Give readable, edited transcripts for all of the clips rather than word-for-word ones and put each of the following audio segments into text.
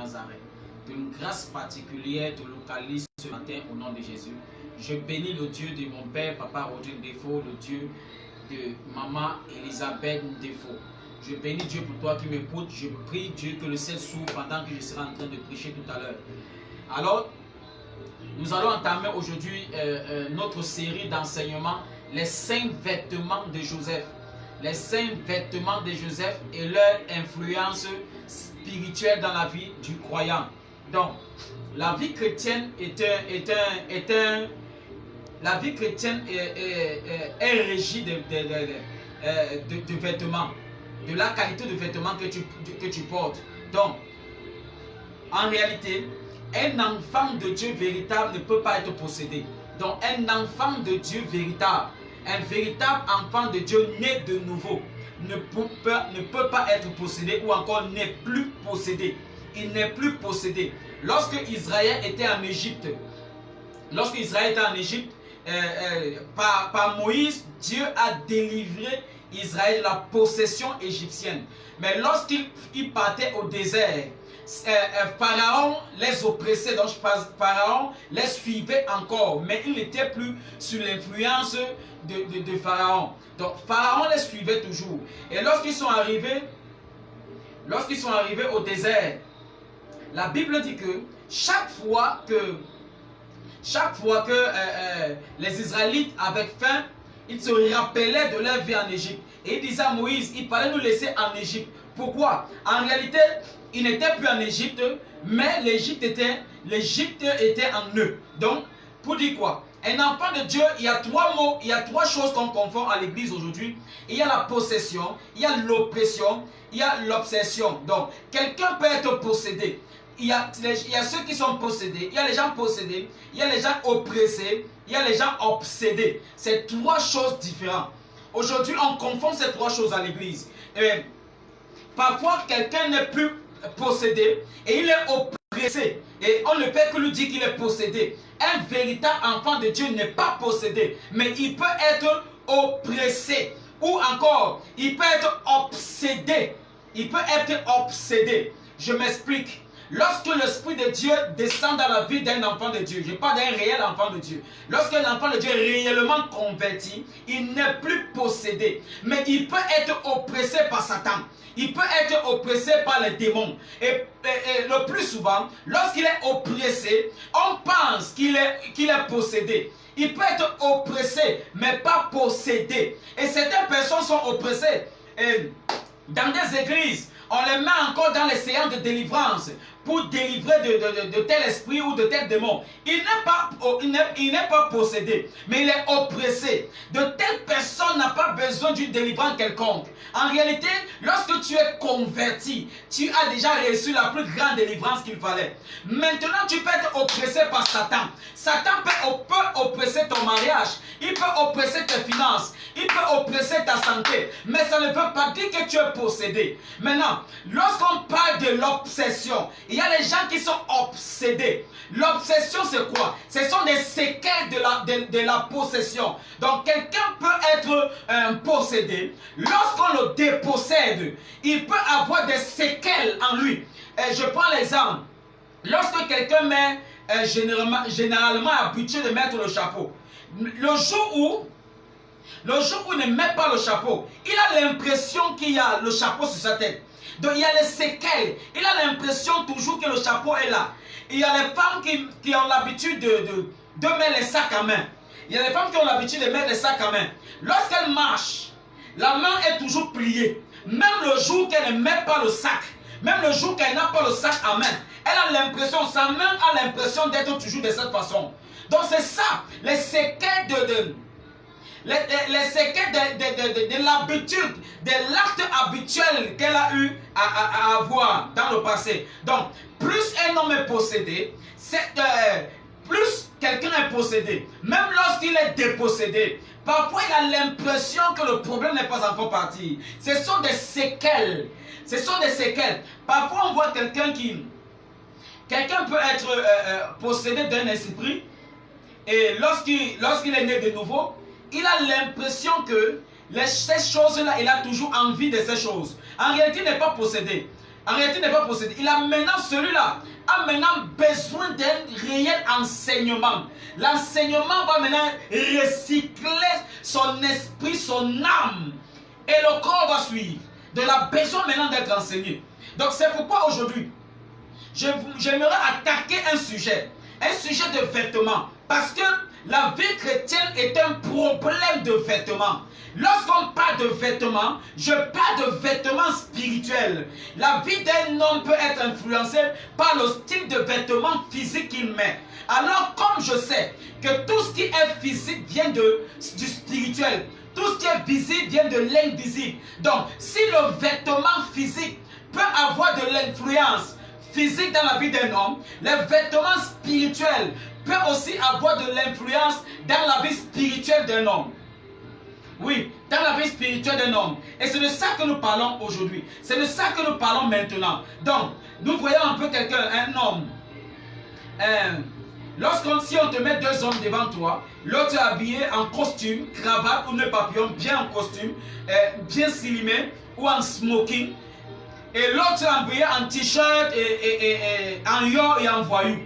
Nazareth, qu'une grâce particulière te localise ce matin au nom de Jésus. Je bénis le Dieu de mon père, Papa Roger Ndefo, le Dieu de Maman Elisabeth Ndefo. Je bénis Dieu pour toi qui m'écoutes. Je prie Dieu que le ciel s'ouvre pendant que je serai en train de prêcher tout à l'heure. Alors, nous allons entamer aujourd'hui notre série d'enseignements, les 5 vêtements de Joseph. Les 5 vêtements de Joseph et leur influence spirituelle dans la vie du croyant. Donc, la vie chrétienne la vie chrétienne est régie de vêtements, de la qualité de vêtements que tu portes. Donc, en réalité, un enfant de Dieu véritable ne peut pas être possédé. Donc, un enfant de Dieu véritable, un véritable enfant de Dieu né de nouveau, ne peut pas être possédé ou encore n'est plus possédé. Il n'est plus possédé. Lorsque Israël était en Égypte, par Moïse, Dieu a délivré Israël de la possession égyptienne. Mais lorsqu'il partait au désert, Pharaon les oppressait, donc Pharaon les suivait encore, mais il n'était plus sous l'influence de Pharaon. Donc Pharaon les suivait toujours. Et lorsqu'ils sont arrivés au désert, la Bible dit que chaque fois que les Israélites avaient faim, ils se rappelaient de leur vie en Égypte. Et ils disaient à Moïse, il fallait nous laisser en Égypte. Pourquoi? En réalité, ils n'étaient plus en Égypte, mais l'Égypte était en eux. Donc, pour dire quoi? Un enfant de Dieu, il y a 3 mots, il y a 3 choses qu'on confond à l'église aujourd'hui. Il y a la possession, il y a l'oppression, il y a l'obsession. Donc, quelqu'un peut être possédé. Il y a ceux qui sont possédés, il y a les gens possédés, il y a les gens oppressés, il y a les gens obsédés. C'est 3 choses différentes. Aujourd'hui, on confond ces 3 choses à l'église. Parfois, quelqu'un n'est plus possédé et il est oppressé. Et on ne peut que lui dire qu'il est possédé. Un véritable enfant de Dieu n'est pas possédé, mais il peut être oppressé. Ou encore, il peut être obsédé. Il peut être obsédé. Je m'explique. Lorsque l'Esprit de Dieu descend dans la vie d'un enfant de Dieu, je parle d'un réel enfant de Dieu, lorsqu'un enfant de Dieu est réellement converti, il n'est plus possédé, mais il peut être oppressé par Satan, il peut être oppressé par les démons. Et le plus souvent, lorsqu'il est oppressé, on pense qu'il est possédé. Il peut être oppressé, mais pas possédé. Et certaines personnes sont oppressées. Dans des églises, on les met encore dans les séances de délivrance pour délivrer de tel esprit ou de tel démon. Il n'est pas possédé, mais il est oppressé. De telle personne n'a pas besoin d'une délivrance quelconque. En réalité, lorsque tu es converti, tu as déjà reçu la plus grande délivrance qu'il fallait. Maintenant, tu peux être oppressé par Satan. Satan peut oppresser ton mariage, il peut oppresser tes finances, il peut oppresser ta santé, mais ça ne veut pas dire que tu es possédé. Maintenant, lorsqu'on parle de l'obsession, il y a les gens qui sont obsédés. L'obsession, c'est quoi? Ce sont des séquelles de la possession. Donc, quelqu'un peut être possédé. Lorsqu'on le dépossède, il peut avoir des séquelles en lui. Je prends l'exemple. Lorsque quelqu'un met, généralement habitué de mettre le chapeau, le jour où il ne met pas le chapeau, il a l'impression qu'il y a le chapeau sur sa tête. Donc il y a les séquelles. Il a l'impression toujours que le chapeau est là. Il y a les femmes qui ont l'habitude de mettre les sacs à main. Il y a les femmes qui ont l'habitude de mettre les sacs à main. Lorsqu'elles marchent, la main est toujours pliée. Même le jour qu'elle ne met pas le sac, même le jour qu'elle n'a pas le sac à main, elle a l'impression, sa main a l'impression d'être toujours de cette façon. Donc c'est ça, les séquelles de l'habitude, de l'acte habituel qu'elle a eu à avoir dans le passé. Donc, plus un homme est possédé, plus quelqu'un est possédé. Même lorsqu'il est dépossédé, parfois il a l'impression que le problème n'est pas encore parti. Ce sont des séquelles. Ce sont des séquelles. Parfois on voit quelqu'un peut être possédé d'un esprit, et lorsqu'il est né de nouveau, il a l'impression que ces choses-là, il a toujours envie de ces choses. En réalité, il n'est pas possédé. En réalité, il n'est pas possédé. Il a maintenant, celui-là, a maintenant besoin d'un réel enseignement. L'enseignement va maintenant recycler son esprit, son âme. Et le corps va suivre. Donc, il a besoin maintenant d'être enseigné. Donc, c'est pourquoi aujourd'hui, j'aimerais attaquer un sujet de vêtements. Parce que la vie chrétienne est un problème de vêtements. Lorsqu'on parle de vêtements, je parle de vêtements spirituels. La vie d'un homme peut être influencée par le style de vêtements physique qu'il met. Alors, comme je sais que tout ce qui est physique vient du spirituel, tout ce qui est visible vient de l'invisible. Donc, si le vêtement physique peut avoir de l'influence physique dans la vie d'un homme, les vêtements spirituels peuvent aussi avoir de l'influence dans la vie spirituelle d'un homme. Oui, dans la vie spirituelle d'un homme. Et c'est de ça que nous parlons aujourd'hui. C'est de ça que nous parlons maintenant. Donc, nous voyons un peu quelqu'un, un homme. Si on te met deux hommes devant toi, l'autre est habillé en costume, cravate ou nœud papillon, bien en costume, bien slimé ou en smoking, et l'autre est habillé en t-shirt, en yo et en voyou.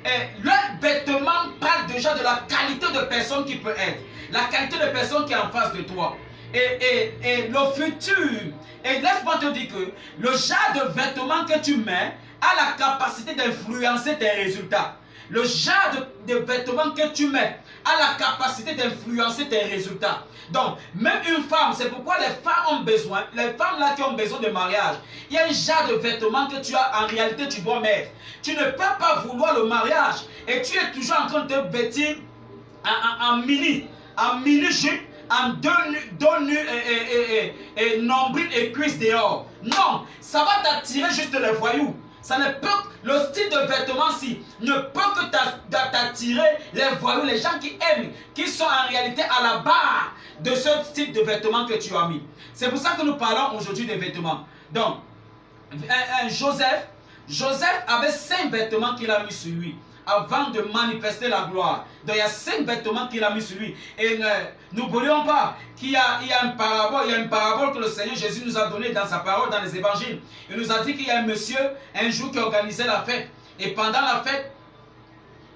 Et le vêtement parle déjà de la qualité de personne qui peut être, la qualité de personne qui est en face de toi. Et le futur. Et laisse-moi te dire que le genre de vêtements que tu mets a la capacité d'influencer tes résultats. Le genre de vêtements que tu mets a la capacité d'influencer tes résultats. Donc, même une femme, c'est pourquoi les femmes ont besoin, les femmes là qui ont besoin de mariage, il y a un genre de vêtements que tu as, en réalité, tu dois mettre. Tu ne peux pas vouloir le mariage et tu es toujours en train de te vêtir en mini-jupe, en dos nus et nombril et cuisses dehors. Non, ça va t'attirer juste les voyous. Ça ne peut, le style de vêtements-ci ne peut que t'attirer les voyous, les gens qui aiment, qui sont en réalité à la barre de ce style de vêtements que tu as mis. C'est pour ça que nous parlons aujourd'hui des vêtements. Donc, Joseph avait 5 vêtements qu'il a mis sur lui avant de manifester la gloire. Donc il y a 5 vêtements qu'il a mis sur lui. Et n'oublions pas qu'il y a une parabole que le Seigneur Jésus nous a donnée dans sa parole, dans les évangiles. Il nous a dit qu'il y a un monsieur, un jour, qui organisait la fête. Et pendant la fête,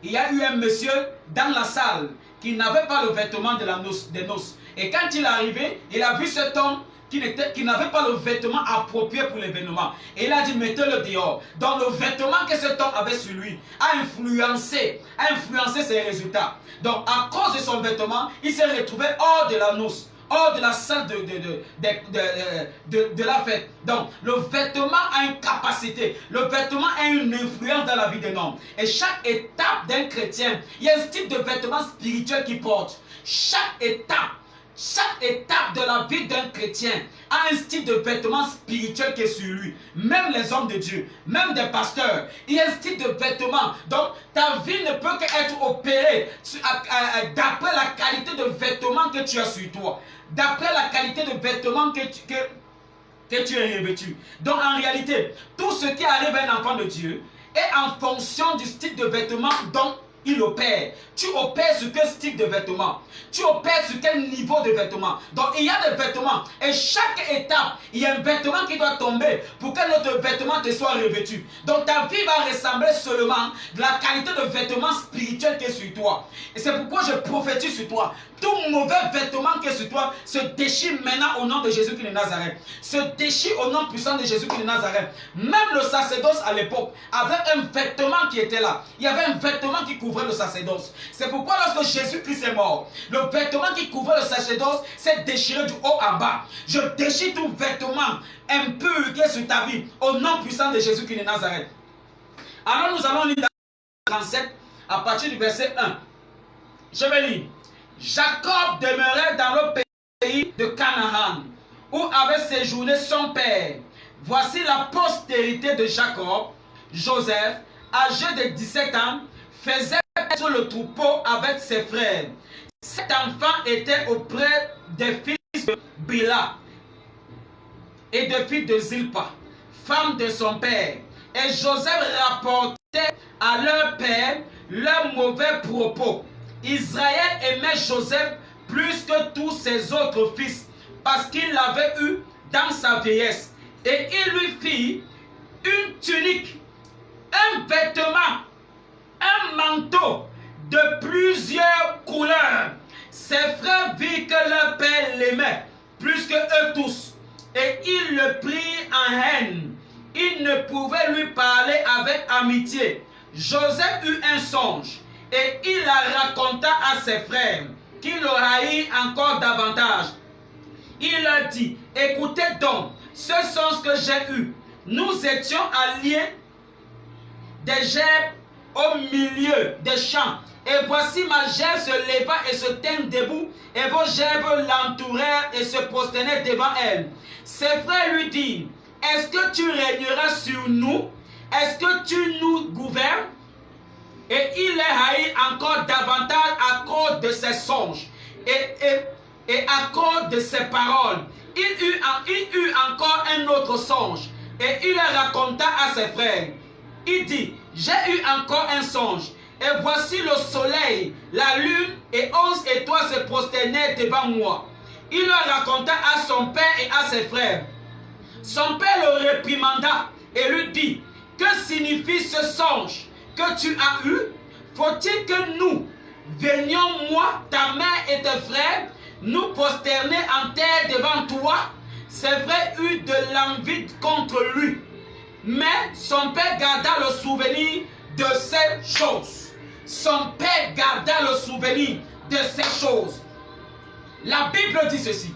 il y a eu un monsieur dans la salle qui n'avait pas le vêtement des noces. Et quand il est arrivé, il a vu cet homme qui n'avait pas le vêtement approprié pour l'événement. Et il a dit, mettez-le dehors. Donc le vêtement que cet homme avait sur lui a influencé ses résultats. Donc à cause de son vêtement, il s'est retrouvé hors de la noce, hors de la salle de la fête. Donc le vêtement a une capacité, le vêtement a une influence dans la vie d'un homme. Et chaque étape d'un chrétien, il y a un style de vêtement spirituel qu'il porte. Chaque étape de la vie d'un chrétien a un style de vêtement spirituel qui est sur lui. Même les hommes de Dieu, même des pasteurs, il y a un style de vêtement. Donc ta vie ne peut qu'être opérée d'après la qualité de vêtements que tu as sur toi, d'après la qualité de vêtements que tu es revêtu. Donc en réalité, tout ce qui arrive à un enfant de Dieu est en fonction du style de vêtement dont il opère. Tu opères sur quel style de vêtements? Tu opères sur quel niveau de vêtements? Donc il y a des vêtements. Et chaque étape, il y a un vêtement qui doit tomber pour que notre vêtement te soit revêtu. Donc ta vie va ressembler seulement de la qualité de vêtement spirituel qui est sur toi. Et c'est pourquoi je prophétise sur toi. Tout mauvais vêtement qui est sur toi se déchire maintenant au nom de Jésus qui est de Nazareth. Se déchire au nom puissant de Jésus qui est de Nazareth. Même le sacerdoce à l'époque avait un vêtement qui était là. Il y avait un vêtement qui couvrait le sacerdoce. C'est pourquoi lorsque Jésus-Christ est mort, le vêtement qui couvrait le sacerdoce s'est déchiré du haut en bas. Je déchire tout vêtement impur qui est sur ta vie au nom puissant de Jésus qui est de Nazareth. Alors nous allons lire dans 37 à partir du verset 1. Je vais lire. Jacob demeurait dans le pays de Canaan, où avait séjourné son père. Voici la postérité de Jacob. Joseph, âgé de 17 ans, faisait paître le troupeau avec ses frères. Cet enfant était auprès des fils de Bila et des filles de Zilpa, femme de son père. Et Joseph rapportait à leur père leurs mauvais propos. Israël aimait Joseph plus que tous ses autres fils, parce qu'il l'avait eu dans sa vieillesse. Et il lui fit une tunique, un vêtement, un manteau de plusieurs couleurs. Ses frères virent que leur père l'aimait plus que eux tous, et ils le prirent en haine. Ils ne pouvaient lui parler avec amitié. Joseph eut un songe, et il la raconta à ses frères, qui le haïrent encore davantage. Il leur dit, écoutez donc ce songe que j'ai eu. Nous étions alliés des gerbes au milieu des champs. Et voici ma gerbe se leva et se tint debout, et vos gerbes l'entourèrent et se prosternèrent devant elle. Ses frères lui dirent, est-ce que tu régneras sur nous? Est-ce que tu nous gouvernes? Et il les haït encore davantage à cause de ses songes et à cause de ses paroles. Il eut encore un autre songe, et il le raconta à ses frères. Il dit, j'ai eu encore un songe, et voici le soleil, la lune et 11 étoiles se prosternèrent devant moi. Il le raconta à son père et à ses frères. Son père le réprimanda et lui dit, que signifie ce songe que tu as eu? Faut-il que nous venions, moi, ta mère et tes frères, nous prosterner en terre devant toi? Ses frères eurent de l'envie contre lui. Mais son père garda le souvenir de ces choses. Son père garda le souvenir de ces choses. La Bible dit ceci.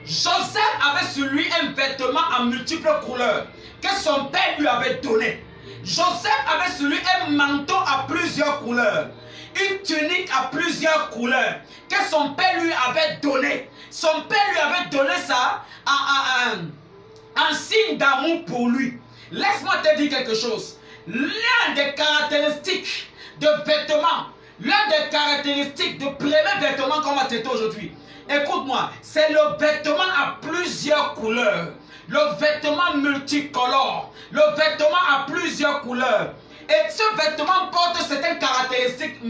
Joseph avait sur lui un vêtement en multiples couleurs que son père lui avait donné. Joseph avait sur lui un manteau à plusieurs couleurs, une tunique à plusieurs couleurs que son père lui avait donné. Son père lui avait donné ça en signe d'amour pour lui. Laisse-moi te dire quelque chose. L'un des caractéristiques de vêtements, l'un des caractéristiques de premier vêtement qu'on va traiter aujourd'hui, écoute-moi, c'est le vêtement à plusieurs couleurs, le vêtement multicolore, le vêtement à plusieurs couleurs. Et ce vêtement porte certaines caractéristiques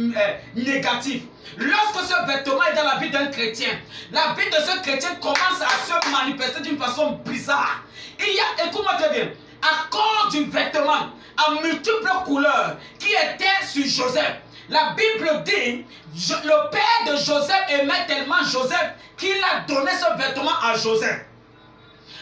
négatives. Lorsque ce vêtement est dans la vie d'un chrétien, la vie de ce chrétien commence à se manifester d'une façon bizarre. Il y a, écoute-moi très bien, à cause du vêtement en multiples couleurs qui était sur Joseph, la Bible dit, le père de Joseph aimait tellement Joseph qu'il a donné ce vêtement à Joseph.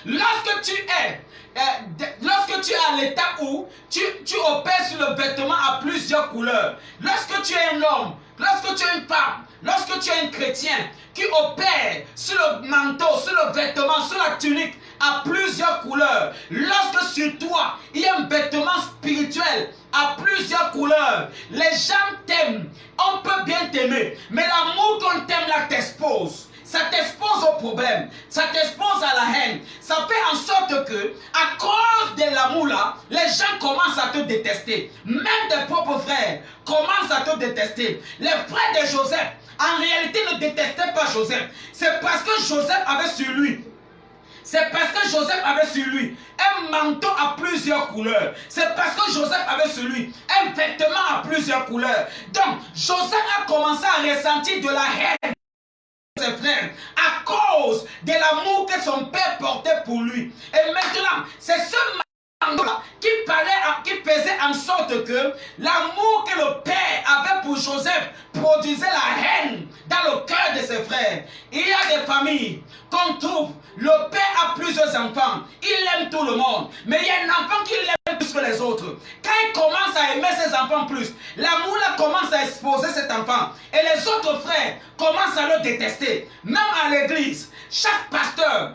Lorsque tu es à l'état où tu opères sur le vêtement à plusieurs couleurs, lorsque tu es un homme, lorsque tu es une femme, lorsque tu es un chrétien qui opère sur le manteau, sur le vêtement, sur la tunique à plusieurs couleurs, lorsque sur toi il y a un vêtement spirituel à plusieurs couleurs, les gens t'aiment, on peut bien t'aimer, mais l'amour qu'on t'aime là t'expose. Ça t'expose au problème, ça t'expose à la haine. Ça fait en sorte que, à cause de l'amour là, les gens commencent à te détester. Même tes propres frères commencent à te détester. Les frères de Joseph, en réalité, ne détestaient pas Joseph. C'est parce que Joseph avait sur lui. C'est parce que Joseph avait sur lui un manteau à plusieurs couleurs. C'est parce que Joseph avait sur lui un vêtement à plusieurs couleurs. Donc, Joseph a commencé à ressentir de la haine ses frères à cause de l'amour que son père portait pour lui. Et maintenant, c'est ce manteau-là qui faisait en sorte que l'amour que le père avait pour Joseph produisait la haine dans le cœur de ses frères. Il y a des familles qu'on trouve, le père a plusieurs enfants, il aime tout le monde, mais il y a un enfant qui l'aime plus que les autres. Quand il commence à aimer ses enfants plus, l'amour là commence à exposer cet enfant. Et les autres frères commencent à le détester. Même à l'église, chaque pasteur,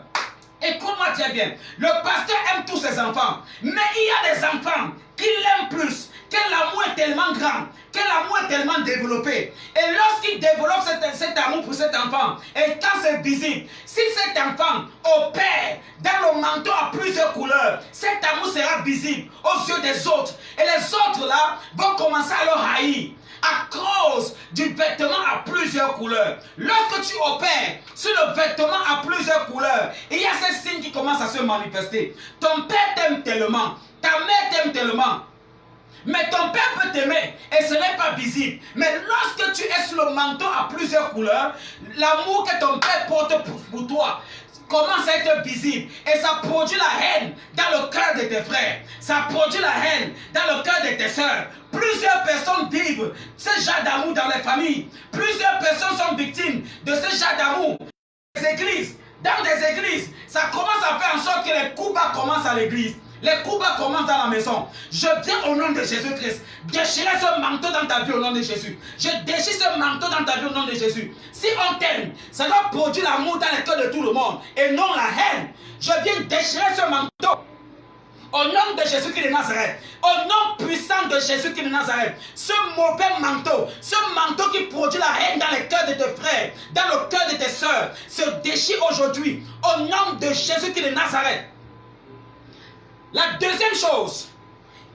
écoute-moi très bien, le pasteur aime tous ses enfants, mais il y a des enfants qui l'aiment plus, que l'amour est tellement grand, que l'amour est tellement développé. Et lorsqu'il développe cet amour pour cet enfant, et quand c'est visible, si cet enfant opère dans le manteau à plusieurs couleurs, cet amour sera visible aux yeux des autres. Et les autres là vont commencer à le haïr à cause du vêtement à plusieurs couleurs. Lorsque tu opères sur le vêtement à plusieurs couleurs, il y a ces signes qui commencent à se manifester. Ton père t'aime tellement, ta mère t'aime tellement, Mais ton père peut t'aimer et ce n'est pas visible. Mais lorsque tu es sur le manteau à plusieurs couleurs, l'amour que ton père porte pour toi commence à être visible. Et ça produit la haine dans le cœur de tes frères. Ça produit la haine dans le cœur de tes soeurs. Plusieurs personnes vivent ce genre d'amour dans les familles. Plusieurs personnes sont victimes de ce genre d'amour. Dans des églises, ça commence à faire en sorte que les coups bas commencent à l'église. Les coups bas commencent dans la maison. Je viens au nom de Jésus-Christ déchirer ce manteau dans ta vie au nom de Jésus. Je déchire ce manteau dans ta vie au nom de Jésus. Si on t'aime, ça doit produire l'amour dans le cœur de tout le monde et non la haine. Je viens déchirer ce manteau au nom de Jésus-Christ de Nazareth. Au nom puissant de Jésus-Christ de Nazareth. Ce mauvais manteau qui produit la haine dans le cœur de tes frères, dans le cœur de tes soeurs, se déchire aujourd'hui au nom de Jésus-Christ de Nazareth. La deuxième chose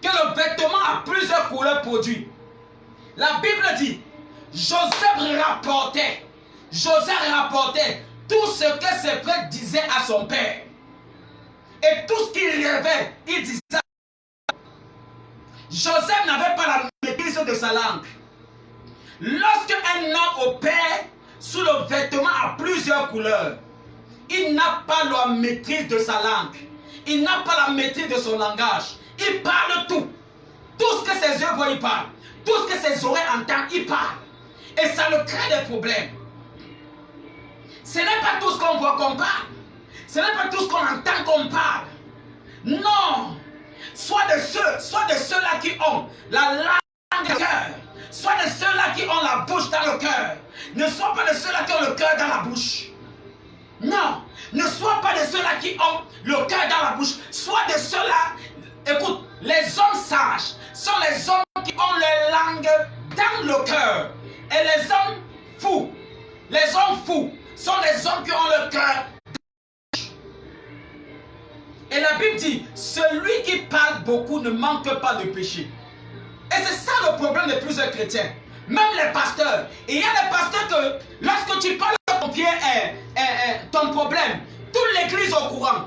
que le vêtement a plusieurs couleurs produit. La Bible dit, Joseph rapportait tout ce que ses frères disaient à son père. Et tout ce qu'il rêvait, il disait. Joseph n'avait pas la maîtrise de sa langue. Lorsque un homme opère sous le vêtement à plusieurs couleurs, il n'a pas la maîtrise de sa langue. Il n'a pas la maîtrise de son langage. Il parle tout. Tout ce que ses yeux voient, il parle. Tout ce que ses oreilles entendent, il parle. Et ça lui crée des problèmes. Ce n'est pas tout ce qu'on voit qu'on parle. Ce n'est pas tout ce qu'on entend qu'on parle. Non. Soit de ceux-là qui ont la langue dans le cœur. Soit de ceux-là qui ont la bouche dans le cœur. Ne sois pas de ceux-là qui ont le cœur dans la bouche. Non. Ne sois pas de ceux-là qui ont le cœur dans la bouche. Sois de ceux-là. Écoute, les hommes sages sont les hommes qui ont leur langue dans le cœur. Et les hommes fous sont les hommes qui ont le cœur. Et la Bible dit, celui qui parle beaucoup ne manque pas de péché. Et c'est ça le problème de plusieurs chrétiens. Même les pasteurs. Et il y a des pasteurs que lorsque tu parles de ton problème, toute l'église est au courant.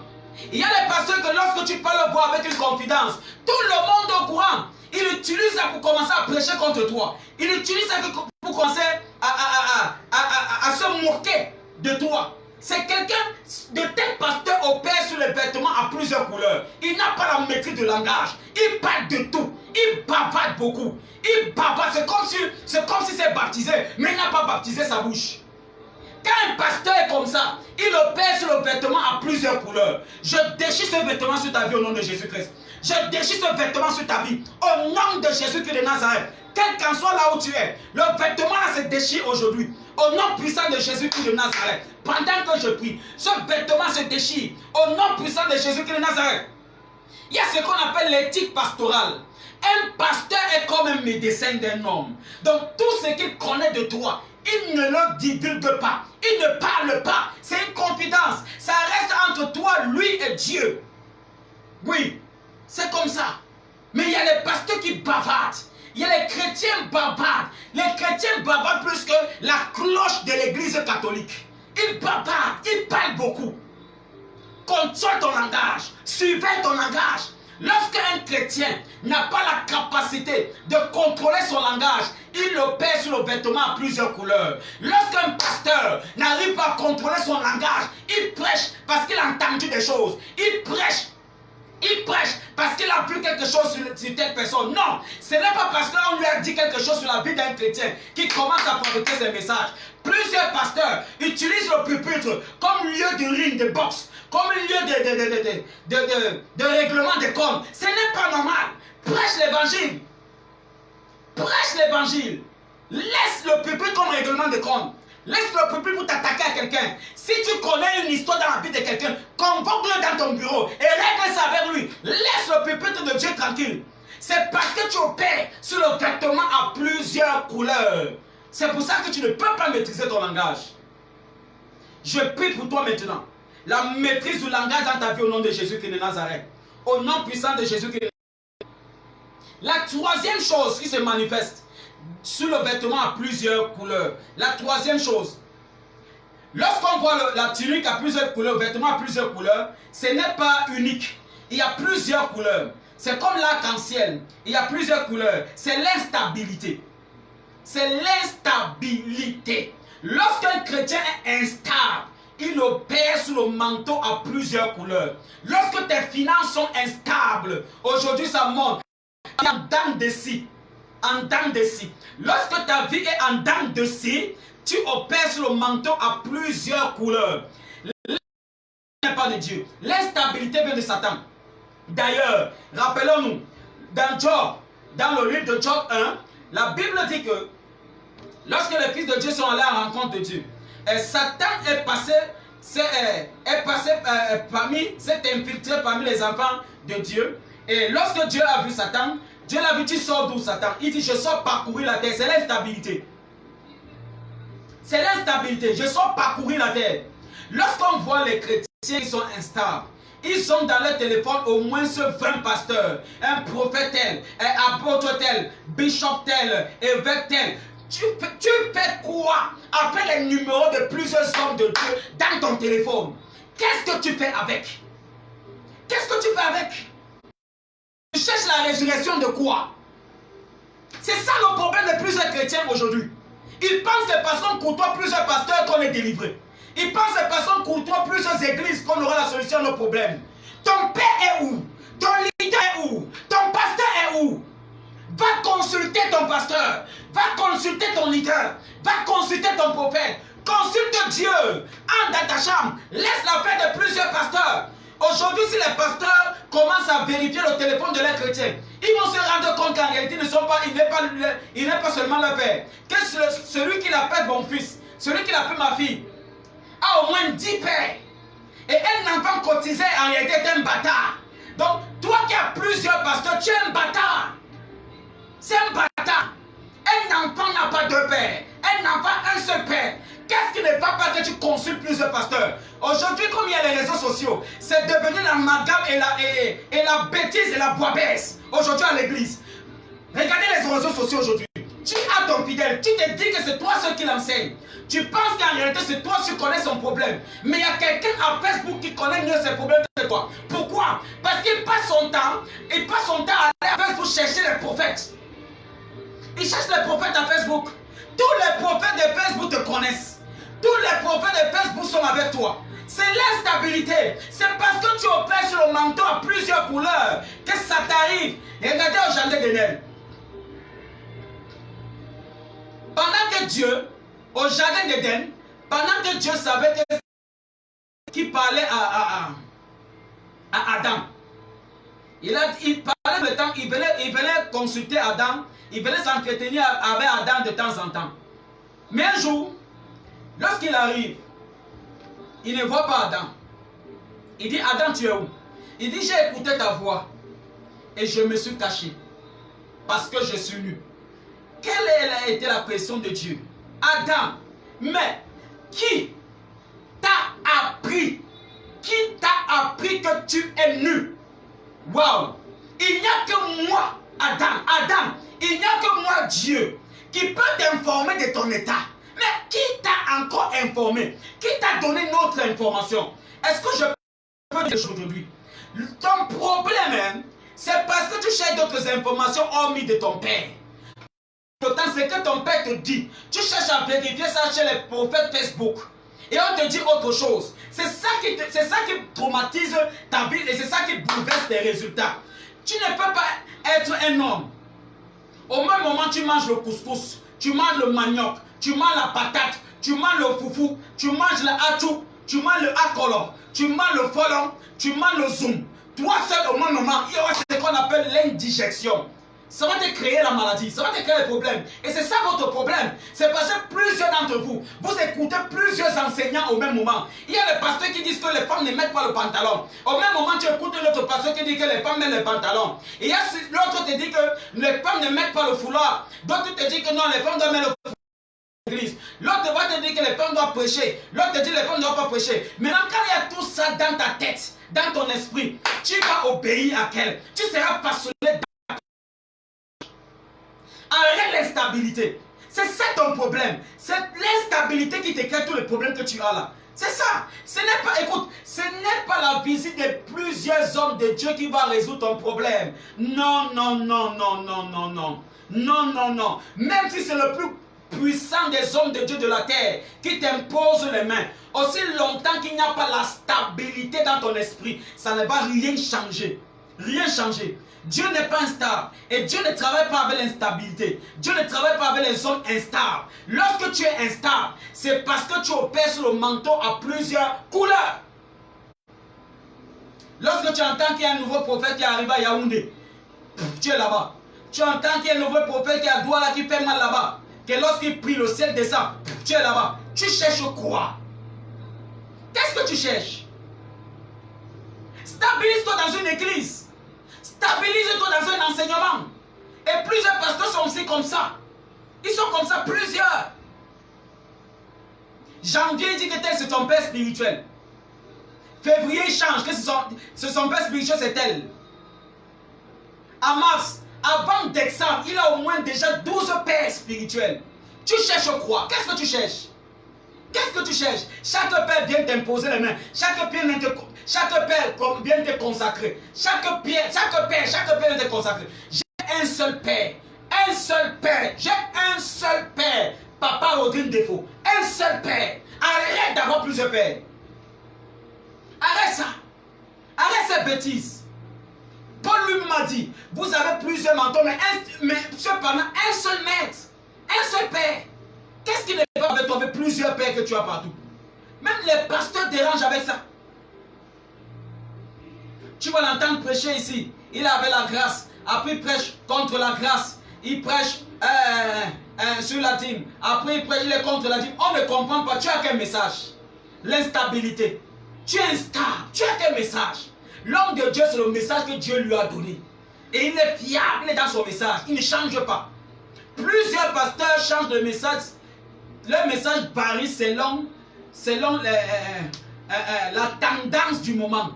Il y a des pasteurs que lorsque tu parles avec une confidence, tout le monde est au courant. Il utilise ça pour commencer à prêcher contre toi. Il utilise ça pour commencer à se moquer de toi. C'est quelqu'un de tel pasteur opère sur les vêtements à plusieurs couleurs. Il n'a pas la maîtrise du langage. Il parle de tout. Il bavarde beaucoup. Il bavarde. C'est comme si c'est baptisé, mais il n'a pas baptisé sa bouche. Quand un pasteur est comme ça, il opère sur le vêtement à plusieurs couleurs. Je déchire ce vêtement sur ta vie au nom de Jésus-Christ. Je déchire ce vêtement sur ta vie au nom de Jésus-Christ de Nazareth. Quel qu'en soit là où tu es, le vêtement là se déchire aujourd'hui. Au nom puissant de Jésus-Christ de Nazareth. Pendant que je prie, ce vêtement se déchire. Au nom puissant de Jésus-Christ de Nazareth. Il y a ce qu'on appelle l'éthique pastorale. Un pasteur est comme un médecin d'un homme. Donc tout ce qu'il connaît de toi, il ne le divulgue pas. Il ne parle pas. C'est une confidence. Ça reste entre toi, lui et Dieu. Oui, c'est comme ça. Mais il y a les pasteurs qui bavardent. Il y a les chrétiens bavardent. Les chrétiens bavardent plus que la cloche de l'église catholique. Ils bavardent, ils parlent beaucoup. Contrôle ton langage, surveille ton langage. Lorsqu'un chrétien n'a pas la capacité de contrôler son langage, il opère sur le vêtement à plusieurs couleurs. Lorsqu'un pasteur n'arrive pas à contrôler son langage, il prêche parce qu'il a entendu des choses. Il prêche parce qu'il a vu quelque chose sur telle personne. Non, ce n'est pas parce qu'on lui a dit quelque chose sur la vie d'un chrétien qu'il commence à fabriquer ses messages. Plusieurs pasteurs utilisent le pupitre comme lieu de ring, de boxe, comme lieu de règlement de compte. Ce n'est pas normal. Prêche l'évangile. Prêche l'évangile. Laisse le pupitre comme règlement de compte. Laisse le pupitre pour t'attaquer à quelqu'un. Si tu connais une histoire dans la vie de quelqu'un, convoque-le dans ton bureau et règle ça avec lui. Laisse le pupitre de Dieu tranquille. C'est parce que tu opères sur le vêtement à plusieurs couleurs. C'est pour ça que tu ne peux pas maîtriser ton langage. Je prie pour toi maintenant. La maîtrise du langage dans ta vie au nom de Jésus-Christ de Nazareth. Au nom puissant de Jésus-Christ de Nazareth. La troisième chose qui se manifeste sur le vêtement à plusieurs couleurs. La troisième chose. Lorsqu'on voit la tunique à plusieurs couleurs, le vêtement à plusieurs couleurs, ce n'est pas unique. Il y a plusieurs couleurs. C'est comme l'arc-en-ciel. Il y a plusieurs couleurs. C'est l'instabilité. C'est l'instabilité. Lorsqu'un chrétien est instable, il opère sous le manteau à plusieurs couleurs. Lorsque tes finances sont instables, aujourd'hui ça monte en dents de scie. En dents de scie. Lorsque ta vie est en dents de scie, tu opères sous le manteau à plusieurs couleurs. N'est pas de Dieu. L'instabilité vient de Satan. D'ailleurs, rappelons-nous, dans Job, dans le livre de Job 1, la Bible dit que lorsque les fils de Dieu sont allés à la rencontre de Dieu, Satan est passé parmi, s'est infiltré parmi les enfants de Dieu. Et lorsque Dieu a vu Satan, Dieu l'a vu, tu sors d'où Satan? Il dit, je sors parcourir la terre. C'est l'instabilité. C'est l'instabilité. Je sors parcourir la terre. Lorsqu'on voit les chrétiens qui sont instables, ils ont dans leur téléphone au moins 20 pasteurs, un prophète tel, un apôtre tel, bishop tel, évêque tel. Tu fais quoi après les numéros de plusieurs hommes de Dieu dans ton téléphone? Qu'est-ce que tu fais avec? Qu'est-ce que tu fais avec? Tu cherches la résurrection de quoi? C'est ça le problème de plusieurs chrétiens aujourd'hui. Ils pensent que parce qu'on côtoie plusieurs pasteurs qu'on est délivré. Ils pensent que parce qu'on côtoie plusieurs églises qu'on aura la solution à nos problèmes. Ton père est où? Ton leader est où? Ton pasteur est où? Va consulter ton pasteur. Va consulter ton leader. Va consulter ton prophète. Consulte Dieu. Entre dans ta chambre. Laisse la faire de plusieurs pasteurs. Aujourd'hui, si les pasteurs commencent à vérifier le téléphone de leurs chrétiens, ils vont se rendre compte qu'en réalité, il n'est pas seulement leur père. Que celui qui l'appelle mon fils, celui qui l'appelle ma fille, a au moins 10 pères. Et un enfant cotisé en réalité est un bâtard. Donc, toi qui as plusieurs pasteurs, tu es un bâtard. C'est un bâtard. Un enfant n'a pas deux pères. Un enfant, un seul père. Qu'est-ce qui ne va pas que tu consultes plusieurs pasteurs? Aujourd'hui, comme il y a les réseaux sociaux, c'est devenu l'amalgame et la bêtise et la bois-baisse. Aujourd'hui à l'église. Regardez les réseaux sociaux aujourd'hui. Tu as ton fidèle, tu te dis que c'est toi seul qui l'enseigne. Tu penses qu'en réalité c'est toi qui connais son problème. Mais il y a quelqu'un à Facebook qui connaît mieux ses problèmes que toi. Pourquoi? Parce qu'il passe son temps à aller à Facebook chercher les prophètes. Il cherche les prophètes à Facebook. Tous les prophètes de Facebook te connaissent. Tous les prophètes de Facebook sont avec toi. C'est l'instabilité. C'est parce que tu opères sur le manteau à plusieurs couleurs que ça t'arrive. Regardez au jardin d'Éden. Pendant que Dieu, au jardin d'Éden, pendant que Dieu savait qu'il parlait à Adam, il parlait de temps, il venait consulter Adam, il venait s'entretenir avec Adam de temps en temps. Mais un jour, lorsqu'il arrive, il ne voit pas Adam. Il dit, Adam, tu es où? Il dit, j'ai écouté ta voix et je me suis caché parce que je suis nu. Quelle a été la pression de Dieu? Adam, mais qui t'a appris? Qui t'a appris que tu es nu? Waouh! Il n'y a que moi, Adam, il n'y a que moi, Dieu, qui peut t'informer de ton état. Mais qui t'a encore informé? Qui t'a donné notre information? Est-ce que je peux dire aujourd'hui? Ton problème, c'est parce que tu cherches d'autres informations hormis de ton père. Pourtant, c'est que ton père te dit. Tu cherches à vérifier ça chez les prophètes Facebook. Et on te dit autre chose. C'est ça qui traumatise ta vie et c'est ça qui bouleverse tes résultats. Tu ne peux pas être un homme. Au même moment, tu manges le couscous, tu manges le manioc, tu manges la patate, tu manges le foufou, tu manges le hachou, tu manges le akolo, tu manges le folon, tu manges le zoom. Toi seul au même moment, il y aura ce qu'on appelle l'indigestion. Ça va te créer la maladie, ça va te créer le problème. Et c'est ça votre problème. C'est parce que plusieurs d'entre vous, vous écoutez plusieurs enseignants au même moment. Il y a les pasteurs qui disent que les femmes ne mettent pas le pantalon. Au même moment, tu écoutes l'autre pasteur qui dit que les femmes mettent le pantalon. Et il y a l'autre qui te dit que les femmes ne mettent pas le foulard. D'autres te disent que non, les femmes doivent mettre le foulard. L'autre va te dire que les femmes doivent prêcher. L'autre te dit que les femmes ne doivent pas prêcher. Maintenant, quand il y a tout ça dans ta tête, dans ton esprit, tu vas obéir à quel? Tu seras passionné. Arrête l'instabilité. C'est ça ton problème. C'est l'instabilité qui te crée tous les problèmes que tu as là. C'est ça. Ce n'est pas, écoute, ce n'est pas la visite de plusieurs hommes de Dieu qui va résoudre ton problème. Non, non, non, non, non, non, non. Non, non, non. Même si c'est le plus puissant des hommes de Dieu de la terre qui t'impose les mains, aussi longtemps qu'il n'y a pas la stabilité dans ton esprit, ça ne va rien changer. Rien changer. Dieu n'est pas instable. Et Dieu ne travaille pas avec l'instabilité. Dieu ne travaille pas avec les hommes instables. Lorsque tu es instable, c'est parce que tu opères sur le manteau à plusieurs couleurs. Lorsque tu entends qu'il y a un nouveau prophète qui arrive à Yaoundé, tu es là-bas. Tu entends qu'il y a un nouveau prophète qui est à Douala qui fait mal là-bas, que lorsqu'il prie, le ciel descend, tu es là-bas. Tu cherches quoi? Qu'est-ce que tu cherches? Stabilise-toi dans une église. Stabilise-toi dans un enseignement. Et plusieurs pasteurs sont aussi comme ça. Ils sont comme ça, plusieurs. Janvier dit que tel c'est ton père spirituel. Février il change, que c'est son père spirituel, c'est tel. En mars, avant décembre, il a au moins déjà 12 pères spirituels. Tu cherches quoi? Qu'est-ce que tu cherches? Qu'est-ce que tu cherches? Chaque père vient t'imposer les mains. Chaque père vient te consacrer. Chaque père vient te consacrer. J'ai un seul père. Un seul père. J'ai un seul père. Papa Rodrigue Défaut. Un seul père. Arrête d'avoir plusieurs pères. Arrête ça. Arrête ces bêtises. Paul lui m'a dit, vous avez plusieurs mentors, mais cependant un seul maître. Un seul père. Qu'est-ce qui n'est pas avec toi, avec plusieurs pères que tu as partout? Même les pasteurs dérangent avec ça. Tu vas l'entendre prêcher ici. Il avait la grâce. Après, il prêche contre la grâce. Il prêche sur la dîme. Après, il prêche, il est contre la dîme. On ne comprend pas. Tu as quel message? L'instabilité. Tu es instable. Tu as quel message? L'homme de Dieu, c'est le message que Dieu lui a donné. Et il est fiable, il est dans son message. Il ne change pas. Plusieurs pasteurs changent de message. Le message varie selon la tendance du moment.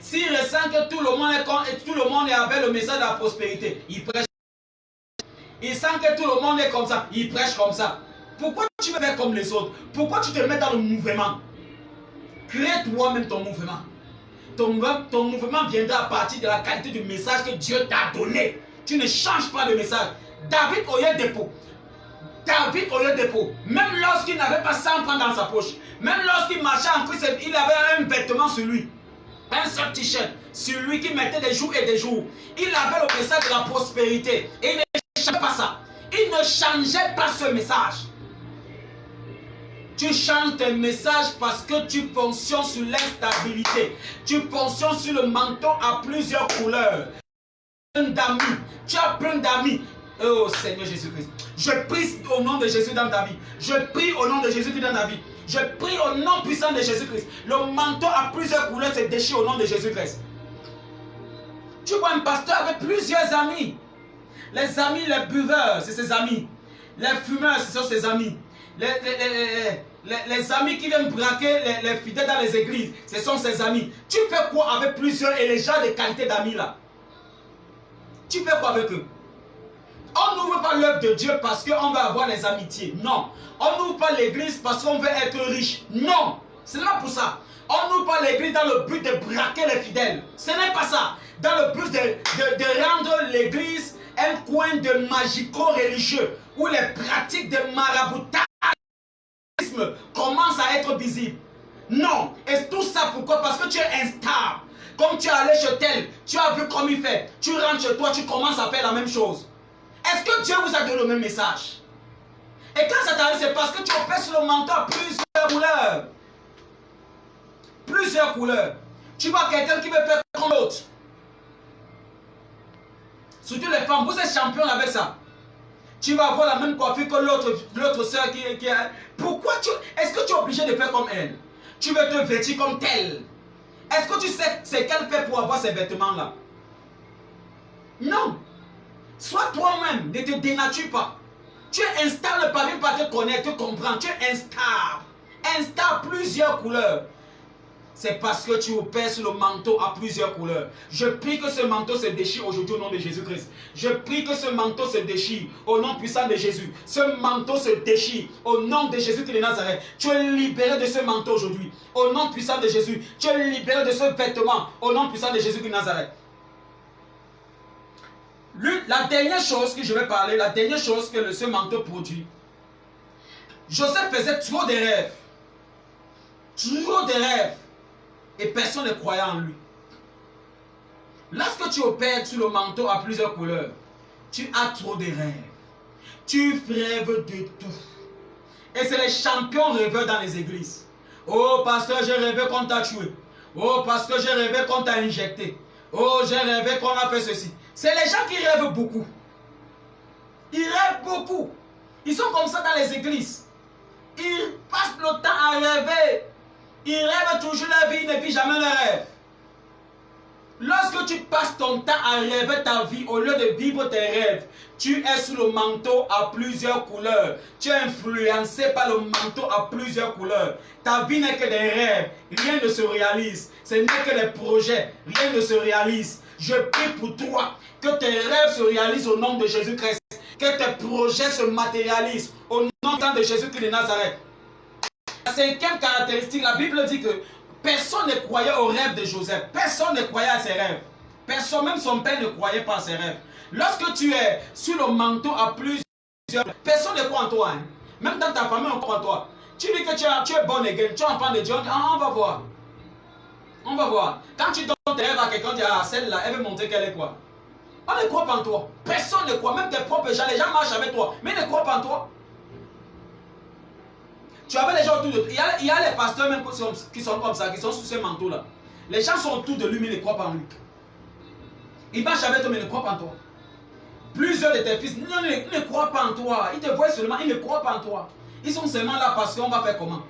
S'il ressent que tout le monde est avec le message de la prospérité, il prêche. Il sent que tout le monde est comme ça, il prêche comme ça. Pourquoi tu veux faire comme les autres? Pourquoi tu te mets dans le mouvement? Crée toi-même ton mouvement. Ton mouvement viendra à partir de la qualité du message que Dieu t'a donné. Tu ne changes pas de message. David Oyedepo, même lorsqu'il n'avait pas 100 francs dans sa poche, même lorsqu'il marchait en Christ, il avait un vêtement sur lui, un seul t-shirt sur lui qui mettait des jours et des jours. Il avait le message de la prospérité et il ne changeait pas ça. Il ne changeait pas ce message. Tu changes tes messages parce que tu fonctionnes sur l'instabilité. Tu fonctionnes sur le manteau à plusieurs couleurs. Tu as plein d'amis. Oh Seigneur Jésus-Christ, je prie au nom de Jésus dans ta vie. Je prie au nom de Jésus-Christ dans ta vie. Je prie au nom puissant de Jésus-Christ. Le manteau à plusieurs couleurs se déchire au nom de Jésus-Christ. Tu vois un pasteur avec plusieurs amis. Les amis, les buveurs, c'est ses amis. Les fumeurs, ce sont ses amis. Les amis qui viennent braquer les fidèles dans les églises, ce sont ses amis. Tu fais quoi avec plusieurs et les gens de qualité d'amis là? Tu fais quoi avec eux? On n'ouvre pas l'œuvre de Dieu parce qu'on veut avoir les amitiés. Non. On n'ouvre pas l'église parce qu'on veut être riche. Non. Ce n'est pas pour ça. On n'ouvre pas l'église dans le but de braquer les fidèles. Ce n'est pas ça. Dans le but de rendre l'église un coin de magico-religieux où les pratiques de maraboutage commencent à être visibles. Non. Et tout ça pourquoi? Parce que tu es instable. Comme tu es allé chez tel, tu as vu comme il fait. Tu rentres chez toi, tu commences à faire la même chose. Est-ce que Dieu vous a donné le même message? Et quand ça t'arrive, c'est parce que tu opères sur le manteau à plusieurs couleurs. Plusieurs couleurs. Tu vois quelqu'un qui veut faire comme l'autre. Surtout les femmes, vous êtes champion avec ça. Tu vas avoir la même coiffure que l'autre soeur qui a... Pourquoi tu... Est-ce que tu es obligé de faire comme elle? Tu veux te vêtir comme telle. Est-ce que tu sais ce qu'elle fait pour avoir ces vêtements-là? Non. Sois toi-même, ne te dénature pas. Tu es instable, pas même pas te connaître, te comprendre. Tu es instable. Instable, plusieurs couleurs. c'est parce que tu opères sur le manteau à plusieurs couleurs. Je prie que ce manteau se déchire aujourd'hui au nom de Jésus-Christ. Je prie que ce manteau se déchire au nom puissant de Jésus. Ce manteau se déchire au nom de Jésus-Christ de Nazareth. Tu es libéré de ce manteau aujourd'hui. Au nom puissant de Jésus. Tu es libéré de ce vêtement au nom puissant de Jésus-Christ de Nazareth. La dernière chose que je vais parler, la dernière chose que ce manteau produit. Joseph faisait trop de rêves. Trop de rêves. Et personne ne croyait en lui. Lorsque tu opères sur le manteau à plusieurs couleurs, tu as trop de rêves. Tu rêves de tout. Et c'est les champions rêveurs dans les églises. Oh pasteur, j'ai rêvé qu'on t'a tué. Oh pasteur, j'ai rêvé qu'on t'a injecté. Oh, j'ai rêvé qu'on a fait ceci. C'est les gens qui rêvent beaucoup. Ils rêvent beaucoup. Ils sont comme ça dans les églises. Ils passent le temps à rêver. Ils rêvent toujours la vie, ils ne vivent jamais le rêve. Lorsque tu passes ton temps à rêver ta vie au lieu de vivre tes rêves, tu es sous le manteau à plusieurs couleurs. Tu es influencé par le manteau à plusieurs couleurs. Ta vie n'est que des rêves, rien ne se réalise. Ce n'est que des projets, rien ne se réalise. Je prie pour toi que tes rêves se réalisent au nom de Jésus-Christ. Que tes projets se matérialisent au nom de Jésus-Christ de Nazareth. La cinquième caractéristique, la Bible dit que personne ne croyait aux rêves de Joseph. Personne ne croyait à ses rêves. Personne, même son père ne croyait pas à ses rêves. Lorsque tu es sur le manteau à plusieurs, personne ne croit en toi. Hein. Même dans ta famille, on croit en toi. Tu dis que tu es bon again, tu es enfant de Dieu, on va voir. On va voir. Quand tu donnes tes rêves à quelqu'un, tu dis, ah, celle-là, elle veut montrer qu'elle est quoi. On ne croit pas en toi. Personne ne croit, même tes propres gens, les gens marchent avec toi, mais ils ne croient pas en toi. Tu avais les gens autour de toi. Il y a les pasteurs même qui sont comme ça, qui sont sous ce manteau-là. Les gens sont autour de lui, mais ils ne croient pas en lui. Ils marchent avec toi, mais ils ne croient pas en toi. Plusieurs de tes fils ils ne croient pas en toi. Ils te voient seulement, ils ne croient pas en toi. Ils sont seulement là parce qu'on va faire comment?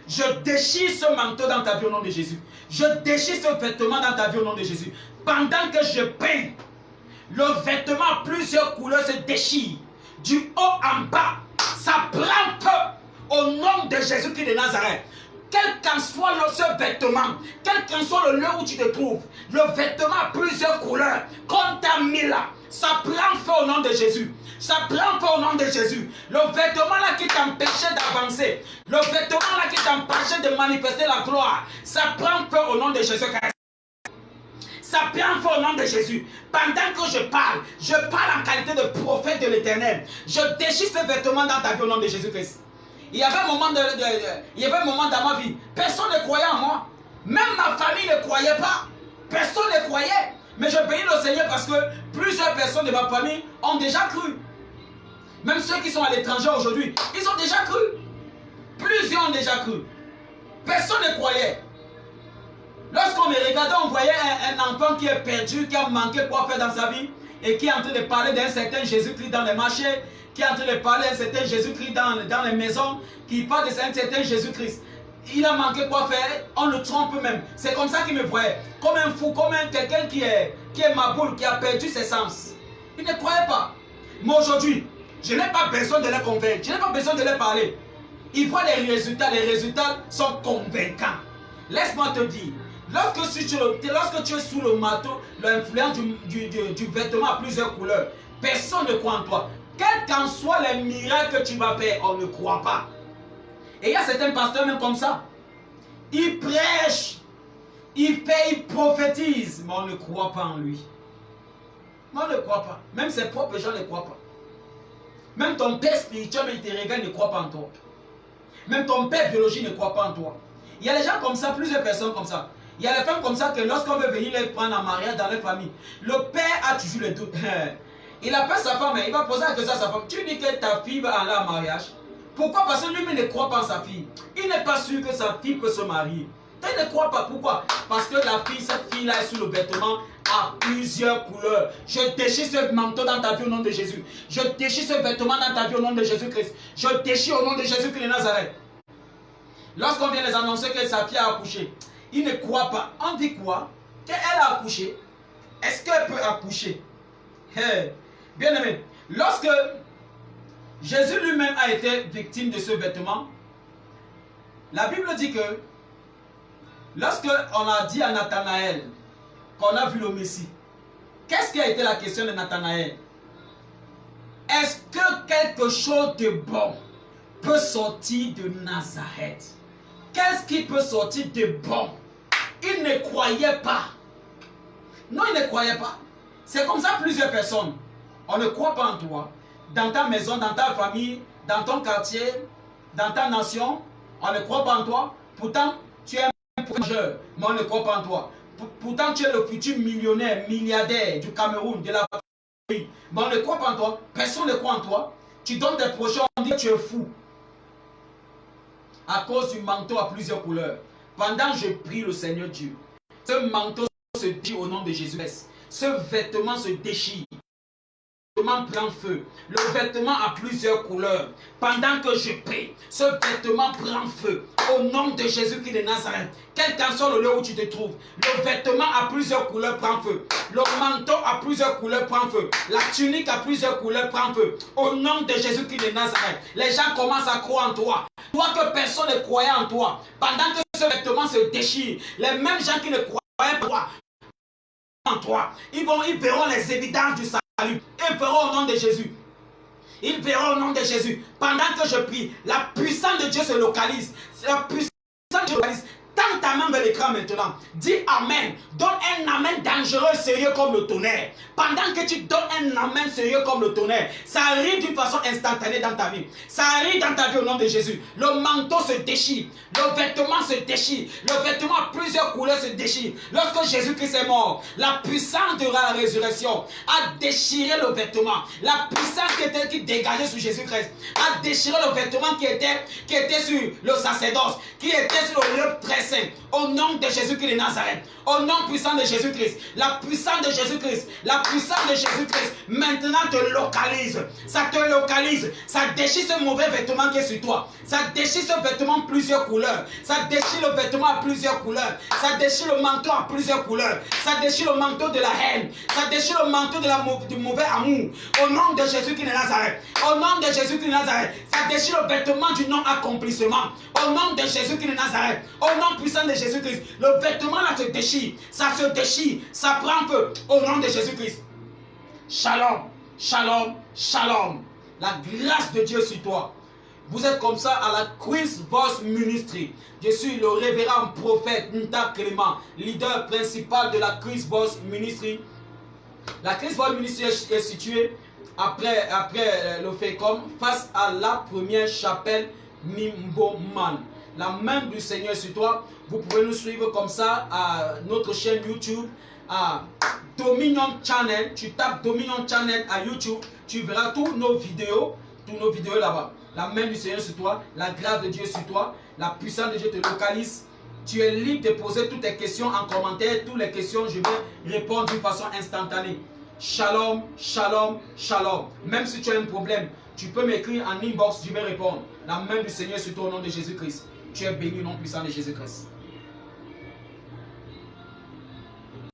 Je déchire ce manteau dans ta vie au nom de Jésus. Je déchire ce vêtement dans ta vie au nom de Jésus. Pendant que je peins, le vêtement à plusieurs couleurs se déchire. Du haut en bas, ça prend feu. Au nom de Jésus-Christ de Nazareth, quel qu'en soit ce vêtement, quel qu'en soit le lieu où tu te trouves, le vêtement à plusieurs couleurs, qu'on t'a mis là, ça prend feu au nom de Jésus. Ça prend feu au nom de Jésus. Le vêtement là qui t'empêchait d'avancer, le vêtement là qui t'empêchait de manifester la gloire, ça prend feu au nom de Jésus-Christ. Ça prend feu au nom de Jésus. Pendant que je parle en qualité de prophète de l'Éternel. Je déchire ce vêtement dans ta vie au nom de Jésus-Christ. Il y avait un moment dans ma vie, personne ne croyait en moi. Même ma famille ne croyait pas. Personne ne croyait. Mais je bénis le Seigneur parce que plusieurs personnes de ma famille ont déjà cru. Même ceux qui sont à l'étranger aujourd'hui, ils ont déjà cru. Plusieurs ont déjà cru. Personne ne croyait. Lorsqu'on me regardait, on voyait un enfant qui est perdu, qui a manqué quoi faire dans sa vie et qui est en train de parler d'un certain Jésus-Christ dans les marchés, qui est en train de parler d'un certain Jésus-Christ dans les maisons, qui parle de un certain Jésus-Christ. Il a manqué quoi faire, on le trompe même. C'est comme ça qu'il me voyait, comme un fou, comme quelqu'un qui est maboule, qui a perdu ses sens. Il ne croyait pas. Mais aujourd'hui, je n'ai pas besoin de les convaincre, je n'ai pas besoin de les parler. Ils voient les résultats sont convaincants. Laisse-moi te dire, lorsque tu es sous le manteau, l'influence du vêtement à plusieurs couleurs, personne ne croit en toi. Quels qu'en soient les miracles que tu vas faire, on ne croit pas. Et il y a certains pasteurs même comme ça. Ils prêchent, ils prophétisent, mais on ne croit pas en lui. Mais on ne croit pas. Même ses propres gens ne croient pas. Même ton père spirituel, il te regarde, ne croit pas en toi. Même ton père biologique ne croit pas en toi. Il y a des gens comme ça, plusieurs personnes comme ça. Il y a des femmes comme ça que lorsqu'on veut venir les prendre en mariage dans leur famille, le père a toujours le doute. Il appelle sa femme et il va poser la question à sa femme. Tu dis que ta fille va aller en mariage. Pourquoi? Parce que lui-même ne croit pas en sa fille. Il n'est pas sûr que sa fille peut se marier. Il ne croit pas. Pourquoi? Parce que cette fille-là est sous le vêtement à plusieurs couleurs. Je déchire ce manteau dans ta vie au nom de Jésus. Je déchire ce vêtement dans ta vie au nom de Jésus-Christ. Je déchire au nom de Jésus-Christ de Nazareth. Lorsqu'on vient les annoncer que sa fille a accouché, ils ne croient pas. On dit quoi? Qu'elle a accouché. Est-ce qu'elle peut accoucher? Hey. Bien aimé, lorsque Jésus lui-même a été victime de ce vêtement, la Bible dit que Lorsque on a dit à Nathanaël qu'on a vu le Messie, qu'est-ce qui a été la question de Nathanaël? Est-ce que quelque chose de bon peut sortir de Nazareth? Qu'est-ce qui peut sortir de bon? Il ne croyait pas. Non, il ne croyait pas. C'est comme ça plusieurs personnes. On ne croit pas en toi. Dans ta maison, dans ta famille, dans ton quartier, dans ta nation, on ne croit pas en toi. Pourtant, tu es un majeur, mais on ne croit pas en toi. Pourtant, tu es le futur millionnaire, milliardaire du Cameroun, de la pays. Mais on ne croit pas en toi. Personne ne croit en toi. Tu donnes des projets, on dit que tu es fou. À cause du manteau à plusieurs couleurs. Pendant que je prie le Seigneur Dieu, ce manteau se déchire au nom de Jésus-Christ. Ce vêtement se déchire. Le vêtement prend feu. Le vêtement a plusieurs couleurs. Pendant que je prie, ce vêtement prend feu. Au nom de Jésus-Christ de Nazareth. Quel qu'en soit le lieu où tu te trouves, le vêtement a plusieurs couleurs prend feu. Le manteau a plusieurs couleurs prend feu. La tunique a plusieurs couleurs prend feu. Au nom de Jésus-Christ de Nazareth. Les gens commencent à croire en toi. Toi que personne ne croyait en toi. Pendant que ce vêtement se déchire, les mêmes gens qui ne croyaient pas en toi, ils verront les évidences du salut. Ils verront au nom de Jésus. Ils verront au nom de Jésus. Pendant que je prie, la puissance de Dieu se localise. La puissance de Dieu se localise. Tends ta main vers l'écran maintenant. Dis Amen. Donne un Amen dangereux, sérieux comme le tonnerre. Pendant que tu donnes un Amen sérieux comme le tonnerre, ça arrive d'une façon instantanée dans ta vie. Ça arrive dans ta vie au nom de Jésus. Le manteau se déchire. Le vêtement se déchire. Le vêtement à plusieurs couleurs se déchire. Lorsque Jésus-Christ est mort, la puissance de la résurrection a déchiré le vêtement. La puissance qui dégageait sur Jésus-Christ a déchiré le vêtement qui était sur le sacerdoce, qui était sur le lieu très saint. Au nom de Jésus-Christ de Nazareth, au nom puissant de Jésus-Christ, la puissance de Jésus-Christ, la puissance de Jésus-Christ maintenant te localise. Ça te localise. Ça déchire ce mauvais vêtement qui est sur toi. Ça déchire ce vêtement plusieurs couleurs. Ça déchire le vêtement à plusieurs couleurs. Ça déchire le manteau à plusieurs couleurs. Ça déchire le manteau de la haine. Ça déchire le manteau du mauvais amour. Au nom de Jésus-Christ de Nazareth. Au nom de Jésus-Christ de Nazareth. Ça déchire le vêtement du non-accomplissement. Au nom de Jésus-Christ de Nazareth. Au nom puissant de Jésus-Christ. Le vêtement là se déchire. Ça se déchire. Ça prend feu. Au nom de Jésus-Christ. Shalom. Shalom. Shalom. La grâce de Dieu sur toi. Vous êtes comme ça à la Chris Voice Ministry. Je suis le révérend prophète Nta Clément, leader principal de la Chris Voice Ministry. La Chris Voice Ministry est située après le FECOM, face à la première chapelle Nimboman. La main du Seigneur est sur toi. Vous pouvez nous suivre comme ça à notre chaîne YouTube, à Dominion Channel. Tu tapes Dominion Channel à YouTube, tu verras toutes nos vidéos là-bas. La main du Seigneur sur toi, la grâce de Dieu sur toi, la puissance de Dieu te localise. Tu es libre de poser toutes tes questions en commentaire. Toutes les questions, je vais répondre d'une façon instantanée. Shalom, shalom, shalom. Même si tu as un problème, tu peux m'écrire en inbox, je vais répondre. La main du Seigneur sur toi au nom de Jésus-Christ. Tu es béni au nom puissant de Jésus-Christ.